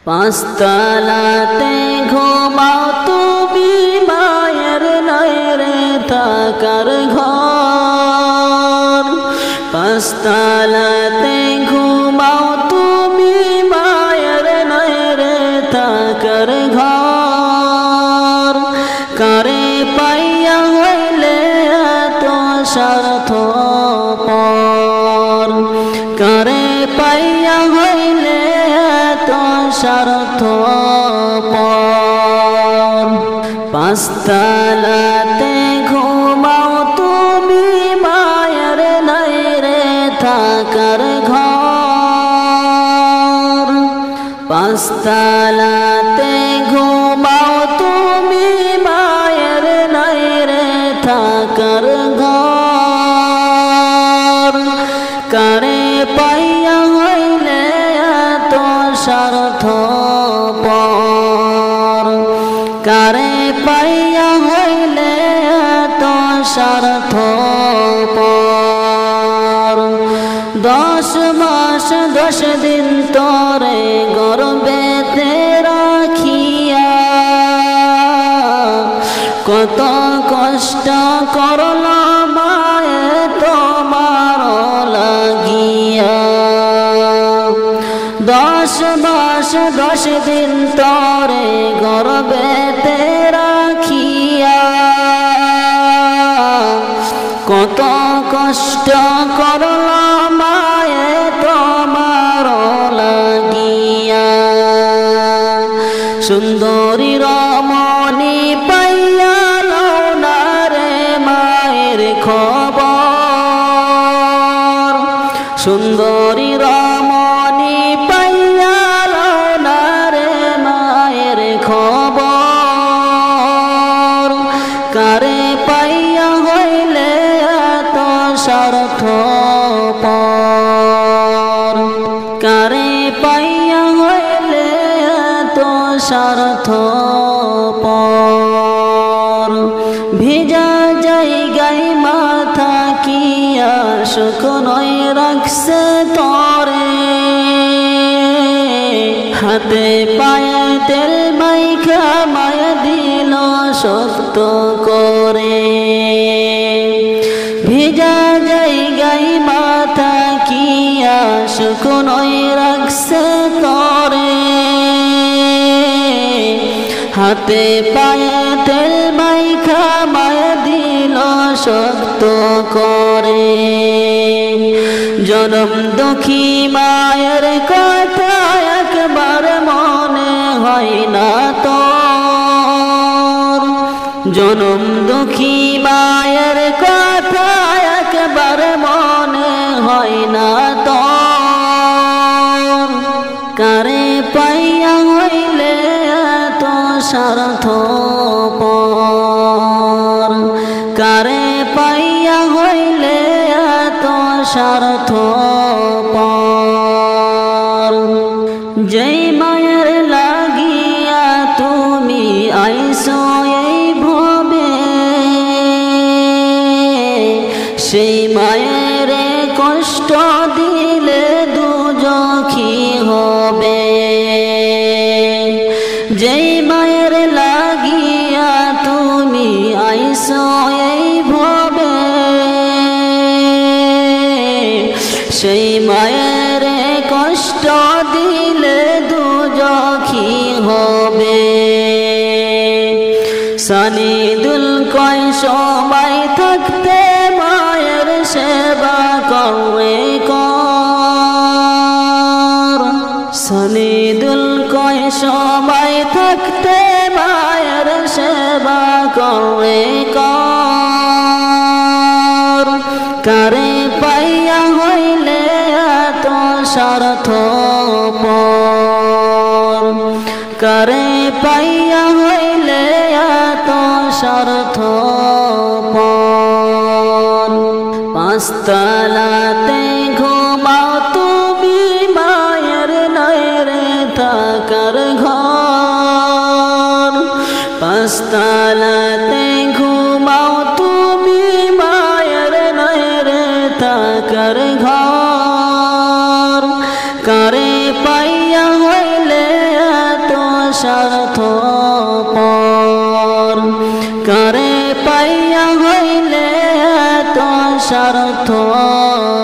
পাঁচতলাতে ঘুমাও তুমি মায়ের নয় রে থাকার ঘর। পাঁচতলাতে ঘুমাও তুমি মায়ের নয় রে থাকার ঘর। কারে পাইয়া হইলে এত স্বার্থপর, কারে পাইয়া হইলে এত স্বার্থপর। পাঁচতলাতে ঘুমাও তুমি মায়ের নাই রে থাকার ঘর। পাঁচতলাতে ঘুমাও তুমি মায়ের নাই রে থাকার ঘর। কারে পাইয়া হইলে এত স্বার্থপর, কারে পাইয়া হইলে এত স্বার্থপর। 10 মাস 10 দিন তোরে গর্ভেতে রাখিয়া কত কষ্ট করল মায়ে তোমার লাগিয়া। 10 মাস 10 দিন তোরে গর্ভেতে রাখিয়া কত কষ্ট করল মায়ে তোমার লাগিয়া। সুন্দরী রমণী পাইয়া লও না রে মায়ের খবর। সুন্দরী রমণী পাইয়া লও না রে মায়ের খবর। কারে পাইয়া হইলে এত স্বার্থপর, কারে পাইয়া হইলে এত স্বার্থপর। ভিজা জায়গায় মাথা কিয়া শুকনোয় রাখছে তরে, হাতে পায়ে তেল মাইখা মায়া দিল শক্ত করে। ভিজা জায়গায় মাথা কিয়া শুকনোয় রাখছে তরে, হাতে পায়ে তেল মাইখা মায়া দিল শক্ত করে। জনম দুঃখী মায়ের কথা একবার মনে হয় না তোর। জনম দুঃখী মায়ের কথা একবার মনে হয় না তোর। কারে পাইয়া হইলে এত স্বার্থপর, কারে পাইয়া হইলে এত স্বার্থপর। যেই মায়ের লাগিয়া তুমি আইছো এই ভবে, সেই মায়ের কষ্ট দিলে দুজখী হবে। যেই মায়ের লাগিয়া তুমি আইছো এই ভবে, সেই মায়ের কষ্ট দিলে দুজখী হবে। সানিদুল কয় সময় থাকতে মায়ের সেবা করে কর। সানিদুল কয় সময় থাকতে মায়ের সেবা করে কর। কারে পাইয়া হইলে এত স্বার্থপর, কারে পাইয়া হইলে এত স্বার্থপর। পাঁচতলাতে ঘুমাও তুমি মায়ের নয় রে থাকার ঘর। পাঁচতলাতে ঘুমাও তুমি মায়ের নয় রে থাকার ঘর। কারে পাইয়া হইলে স্বার্থপর কারে পাইয়া হইলে এত স্বার্থপর